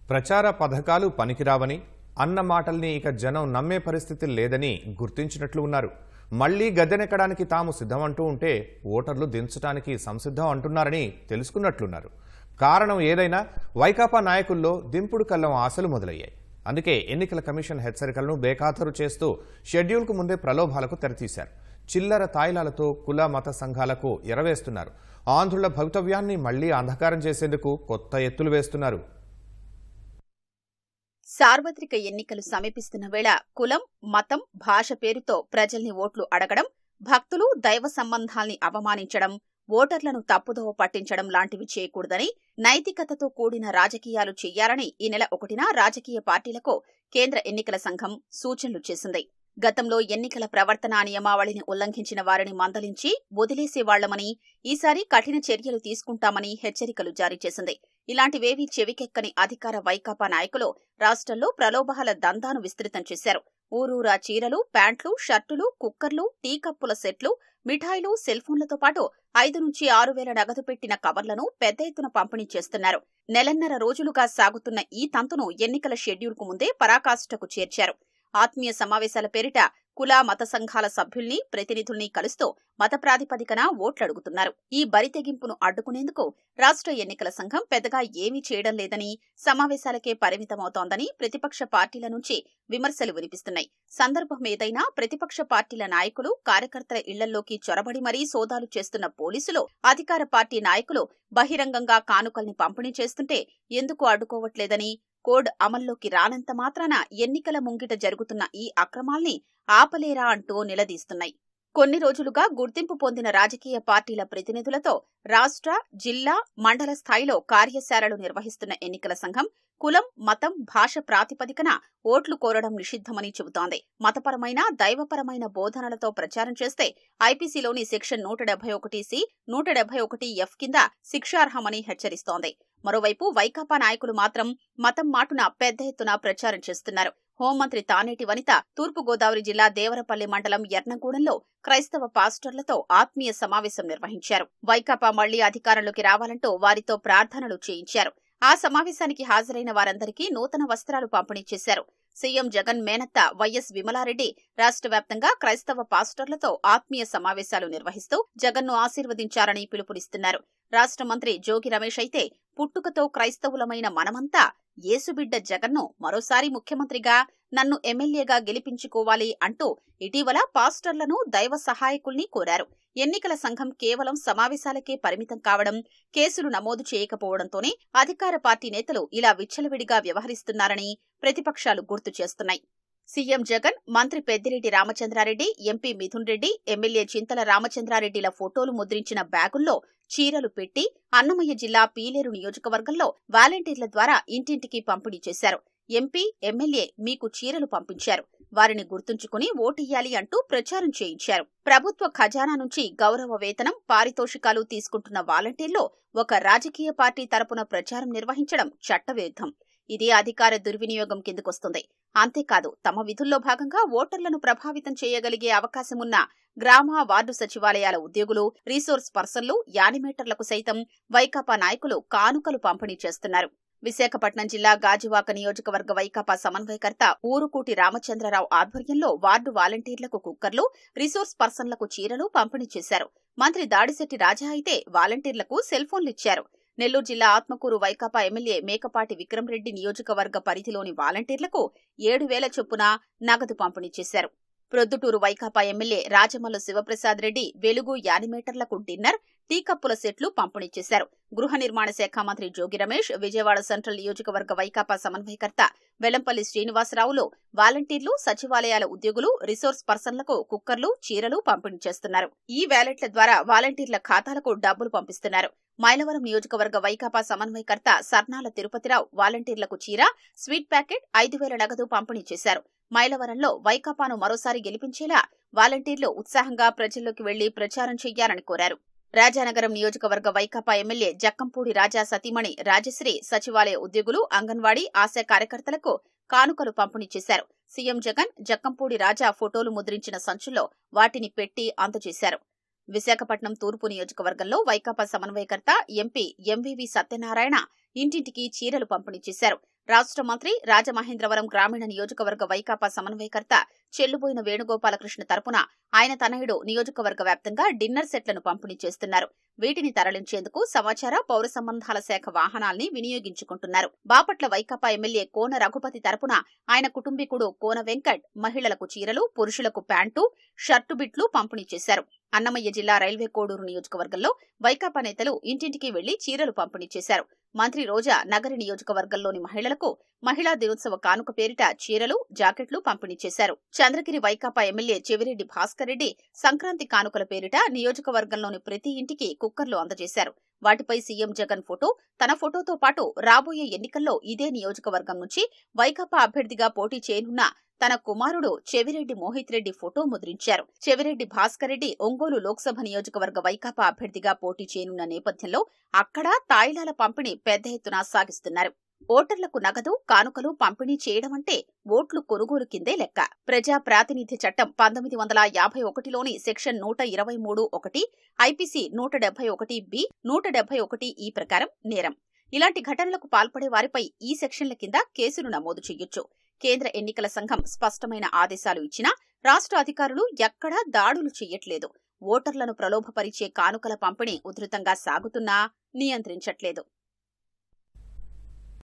ప్రచార పథకాలు పనికిరావని, అన్న మాటల్ని ఇక జనం నమ్మే పరిస్థితి లేదని గుర్తించినట్లు ఉన్నారు. మళ్లీ గద్దెనెక్కడానికి తాము సిద్ధమంటూ ఉంటే ఓటర్లు దించడానికి సంసిద్ధం అంటున్నారని తెలుసుకున్నట్లున్నారు. కారణం ఏదైనా వైకాపా నాయకుల్లో దింపుడు కల్లం ఆశలు మొదలయ్యాయి. అందుకే ఎన్నికల కమిషన్ హెచ్చరికలను బేఖాతరు చేస్తూ షెడ్యూల్కు ముందే ప్రలోభాలకు తెరతీశారు. చిల్లర తాయిలాలతో కుల మత సంఘాలకు ఎరవేస్తున్నారు. ఆంధ్రుల భవితవ్యాన్ని మళ్లీ అంధకారం చేసేందుకు కొత్త ఎత్తులు వేస్తున్నారు. సార్వత్రిక ఎన్నికలు సమీపిస్తున్న వేళ కులం, మతం, భాష పేరుతో ప్రజల్ని ఓట్లు అడగడం, భక్తులు, దైవ సంబంధాల్ని అవమానించడం, ఓటర్లను తప్పుదోవ పట్టించడం లాంటివి చేయకూడదని, నైతికతతో కూడిన రాజకీయాలు చెయ్యాలని ఈ నెల 1న రాజకీయ పార్టీలకు కేంద్ర ఎన్నికల సంఘం సూచనలు చేసింది. గతంలో ఎన్నికల ప్రవర్తనా నియమావళిని ఉల్లంఘించిన వారిని మందలించి వదిలేసేవాళ్లమని, ఈసారి కఠిన చర్యలు తీసుకుంటామని హెచ్చరికలు జారీ చేసింది. ఇలాంటివేవీ చెవికెక్కని అధికార వైకాపా నాయకులు రాష్ట్రంలో ప్రలోభాల దందాను విస్తృతం చేశారు. ఊరూరా చీరలు, ప్యాంట్లు, షర్టులు, కుక్కర్లు, టీ కప్పుల సెట్లు, మిఠాయిలు, సెల్ఫోన్లతో పాటు 5 నుంచి 6 వేల నగదు పెట్టిన కవర్లను పెద్ద ఎత్తున పంపిణీ చేస్తున్నారు. నెలన్నర రోజులుగా సాగుతున్న ఈ తంతును ఎన్నికల షెడ్యూల్కు ముందే పరాకాష్ఠకు చేర్చారు. ఆత్మీయ సమావేశాల పేరిట కుల, మత సంఘాల సభ్యుల్ని, ప్రతినిధుల్ని కలుస్తూ మత ప్రాతిపదికన ఓట్లడుగుతున్నారు. ఈ బరితెగింపును అడ్డుకునేందుకు రాష్ట్ర ఎన్నికల సంఘం పెద్దగా ఏమీ చేయడం లేదని, సమావేశాలకే పరిమితమవుతోందని ప్రతిపక్ష పార్టీల నుంచి విమర్శలు వినిపిస్తున్నాయి. సందర్భం ఏదైనా ప్రతిపక్ష పార్టీల నాయకులు, కార్యకర్తల ఇళ్లల్లోకి చొరబడి మరీ సోదాలు చేస్తున్న పోలీసులు, అధికార పార్టీ నాయకులు బహిరంగంగా కానుకల్ని పంపిణీ చేస్తుంటే ఎందుకు అడ్డుకోవట్లేదని, కోడ్ అమల్లోకి రానంత మాత్రాన ఎన్నికల ముంగిట జరుగుతున్న ఈ అక్రమాల్ని ఆపలేరా అంటూ నిలదీస్తున్నాయి. కొన్ని రోజులుగా గుర్తింపు పొందిన రాజకీయ పార్టీల ప్రతినిధులతో రాష్ట్ర, జిల్లా, మండల స్థాయిలో కార్యశాలలు నిర్వహిస్తున్న ఎన్నికల సంఘం కులం, మతం, భాష ప్రాతిపదికన ఓట్లు కోరడం నిషిద్ధమని చెబుతోంది. మతపరమైన, దైవపరమైన బోధనలతో ప్రచారం చేస్తే ఐపీసీలోని సెక్షన్ 171C, 171F కింద శిక్షార్హమని హెచ్చరిస్తోంది. మరోవైపు వైకాపా నాయకులు మాత్రం మతం మాటున పెద్ద ఎత్తున ప్రచారం చేస్తున్నారు. హోంమంత్రి తానేటి వనిత తూర్పుగోదావరి జిల్లా దేవరపల్లి మండలం ఎర్నగూడెంలో క్రైస్తవ పాస్టర్లతో ఆత్మీయ సమావేశం నిర్వహించారు. వైకాపా మళ్లీ అధికారంలోకి రావాలంటూ వారితో ప్రార్థనలు చేయించారు. ఆ సమావేశానికి హాజరైన వారందరికీ నూతన వస్త్రాలు పంపిణీ చేశారు. సీఎం జగన్ మేనత్త వైఎస్ విమలారెడ్డి రాష్ట్ర వ్యాప్తంగా క్రైస్తవ పాస్టర్లతో ఆత్మీయ సమావేశాలు నిర్వహిస్తూ జగన్ను ఆశీర్వదించారని పిలుపునిస్తున్నారు. రాష్ట్ర మంత్రి జోగి రమేష్ అయితే పుట్టుకతో క్రైస్తవులమైన మనమంతా యేసుబిడ్డ జగన్ను మరోసారి ముఖ్యమంత్రిగా, నన్ను ఎమ్మెల్యేగా గెలిపించుకోవాలి అంటూ ఇటీవల పాస్టర్లను, దైవ సహాయకుల్ని కోరారు. ఎన్నికల సంఘం కేవలం సమావేశాలకే పరిమితం కావడం, కేసులు నమోదు చేయకపోవడంతోనే అధికార పార్టీ నేతలు ఇలా విచ్చలవిడిగా వ్యవహరిస్తున్నారని ప్రతిపక్షాలు గుర్తు చేస్తున్నాయి. సీఎం జగన్, మంత్రి పెద్దిరెడ్డి రామచంద్రారెడ్డి, ఎంపీ మిథున్ రెడ్డి, ఎమ్మెల్యే చింతల రామచంద్రారెడ్డిల ఫోటోలు ముద్రించిన బ్యాగుల్లో చీరలు పెట్టి అన్నమయ్య జిల్లా పీలేరు నియోజకవర్గంలో వాలంటీర్ల ద్వారా ఇంటింటికి పంపిణీ చేశారు. ఎంపీ, ఎమ్మెల్యే మీకు చీరలు పంపించారు, వారిని గుర్తుంచుకుని ఓటియ్యాలి అంటూ ప్రచారం చేయించారు. ప్రభుత్వ ఖజానా నుంచి గౌరవ వేతనం, పారితోషికాలు తీసుకుంటున్న వాలంటీర్లు ఒక రాజకీయ పార్టీ తరపున ప్రచారం నిర్వహించడం చట్టవిరుద్ధం. ఇది అధికార దుర్వినియోగం కిందకొస్తుంది. అంతేకాదు, తమ విధుల్లో భాగంగా ఓటర్లను ప్రభావితం చేయగలిగే అవకాశమున్న గ్రామ, వార్డు సచివాలయాల ఉద్యోగులు, రీసోర్స్ పర్సన్లు, యానిమేటర్లకు సైతం వైకాపా నాయకులు కానుకలు పంపిణీ చేస్తున్నారు. విశాఖపట్నం జిల్లా గాజువాక నియోజకవర్గ వైకాపా సమన్వయకర్త ఊరుకూటి రామచంద్రరావు ఆధ్వర్యంలో వార్డు వాలంటీర్లకు కుక్కర్లు, రిసోర్స్ పర్సన్లకు చీరలు పంపిణీ చేశారు. మంత్రి దాడిశెట్టి రాజా అయితే వాలంటీర్లకు సెల్ఫోన్లిచ్చారు. నెల్లూరు జిల్లా ఆత్మకూరు వైకాపా ఎమ్మెల్యే మేకపాటి విక్రమరెడ్డి నియోజకవర్గ పరిధిలోని వాలంటీర్లకు 7,000 చొప్పున నగదు పంపిణీ చేశారు. ప్రొద్దుటూరు వైకాపా ఎమ్మెల్యే రాజమల్లు శివప్రసాద్ రెడ్డి వెలుగు యానిమేటర్లకు డిన్నర్, టీ కప్పుల సెట్లు పంపిణీ చేశారు. గృహ నిర్మాణ శాఖ మంత్రి జోగి రమేష్, విజయవాడ సెంట్రల్ నియోజకవర్గ వైకాపా సమన్వయకర్త వెల్లంపల్లి శ్రీనివాసరావులు వాలంటీర్లు, సచివాలయాల ఉద్యోగులు, రిసోర్స్ పర్సన్లకు కుక్కర్లు, చీరలు పంపిణీ చేస్తున్నారు. ఈ వ్యాలెట్ల ద్వారా వాలంటీర్ల ఖాతాలకు డబ్బులు పంపిస్తున్నారు. మైలవరం నియోజకవర్గ వైకాపా సమన్వయకర్త సర్నాల తిరుపతిరావు వాలంటీర్లకు చీర, స్వీట్ ప్యాకెట్, 5,000 నగదు పంపిణీ చేశారు. మైలవరంలో వైకాపాను మరోసారి గెలిపించేలా వాలంటీర్లు ఉత్సాహంగా ప్రజల్లోకి వెళ్లి ప్రచారం చెయ్యాలని కోరారు. రాజానగరం నియోజకవర్గ వైకాపా ఎమ్మెల్యే జక్కంపూడి రాజా సతీమణి రాజశ్రీ సచివాలయ ఉద్యోగులు, అంగన్వాడీ, ఆశా కార్యకర్తలకు కానుకలు పంపిణీ చేశారు. సీఎం జగన్, జక్కంపూడి రాజా ఫోటోలు ముద్రించిన సంచుల్లో వాటిని పెట్టి అందజేశారు. విశాఖపట్నం తూర్పు నియోజకవర్గంలో వైకాపా సమన్వయకర్త ఎంపీ ఎంవీవీ సత్యనారాయణ ఇంటింటికి చీరలు పంపిణీ చేశారు. రాష్ట్ర మంత్రి రాజమహేంద్రవరం గ్రామీణ నియోజకవర్గ వైకాపా సమన్వయకర్త చెల్లుబోయిన వేణుగోపాలకృష్ణ తరపున ఆయన తనయుడు నియోజకవర్గ వ్యాప్తంగా డిన్నర్ సెట్లను పంపిణీ చేస్తున్నారు. వీటిని తరలించేందుకు సమాచార పౌర సంబంధాల శాఖ వాహనాల్ని వినియోగించుకుంటున్నారు. బాపట్ల వైకాపా ఎమ్మెల్యే కోన రఘుపతి తరపున ఆయన కుటుంబీకుడు కోన వెంకట్ మహిళలకు చీరలు, పురుషులకు ప్యాంటు, షర్టు బిట్లు పంపిణీ చేశారు. అన్నమయ్య జిల్లా రైల్వే కోడూరు నియోజకవర్గంలో వైకాపా నేతలు ఇంటింటికి వెళ్లి చీరలు పంపిణీ చేశారు. మంత్రి రోజా నగరి నియోజకవర్గంలోని మహిళలకు మహిళా దినోత్సవ కానుక పేరిట చీరలు, జాకెట్లు పంపిణీ చేశారు. చంద్రగిరి వైకాపా ఎమ్మెల్యే చెవిరెడ్డి భాస్కర్ రెడ్డి సంక్రాంతి కానుకల పేరిట నియోజకవర్గంలోని ప్రతి ఇంటికి కుక్కర్లు అందజేశారు. వాటిపై సీఎం జగన్ ఫోటో, తన ఫోటోతో పాటు రాబోయే ఎన్నికల్లో ఇదే నియోజకవర్గం నుంచి వైకాపా అభ్యర్థిగా పోటీ చేయనున్న తన కుమారుడు చెవిరెడ్డి మోహిత్ రెడ్డి ఫోటో ముద్రించారు. చెవిరెడ్డి భాస్కర్ రెడ్డి ఒంగోలు లోక్సభ నియోజకవర్గ వైకాపా అభ్యర్థిగా పోటీ చేయనున్న నేపథ్యంలో అక్కడ తాయిలాల పంపిణీ పెద్ద ఎత్తున సాగిస్తున్నారు. ఓటర్లకు నగదు, కానుకలు పంపిణీ చేయడమంటే ఓట్లు కొనుగోలు కిందే లెక్క. ప్రజా ప్రాతినిధ్య చట్టం 1951లోని సెక్షన్ 123(1), ఐపీసీ 171(b), 171(e) ప్రకారం నేరం. ఇలాంటి ఘటనలకు పాల్పడే వారిపై ఈ సెక్షన్ల కింద కేసులు నమోదు చేయొచ్చు. కేంద్ర ఎన్నికల సంఘం స్పష్టమైన ఆదేశాలు ఇచ్చినా రాష్ట్ర అధికారులు ఎక్కడా దాడులు చెయ్యట్లేదు. ఓటర్లను ప్రలోభపరిచే కానుకల పంపిణీ ఉధృతంగా సాగుతున్నా నియంత్రించట్లేదు.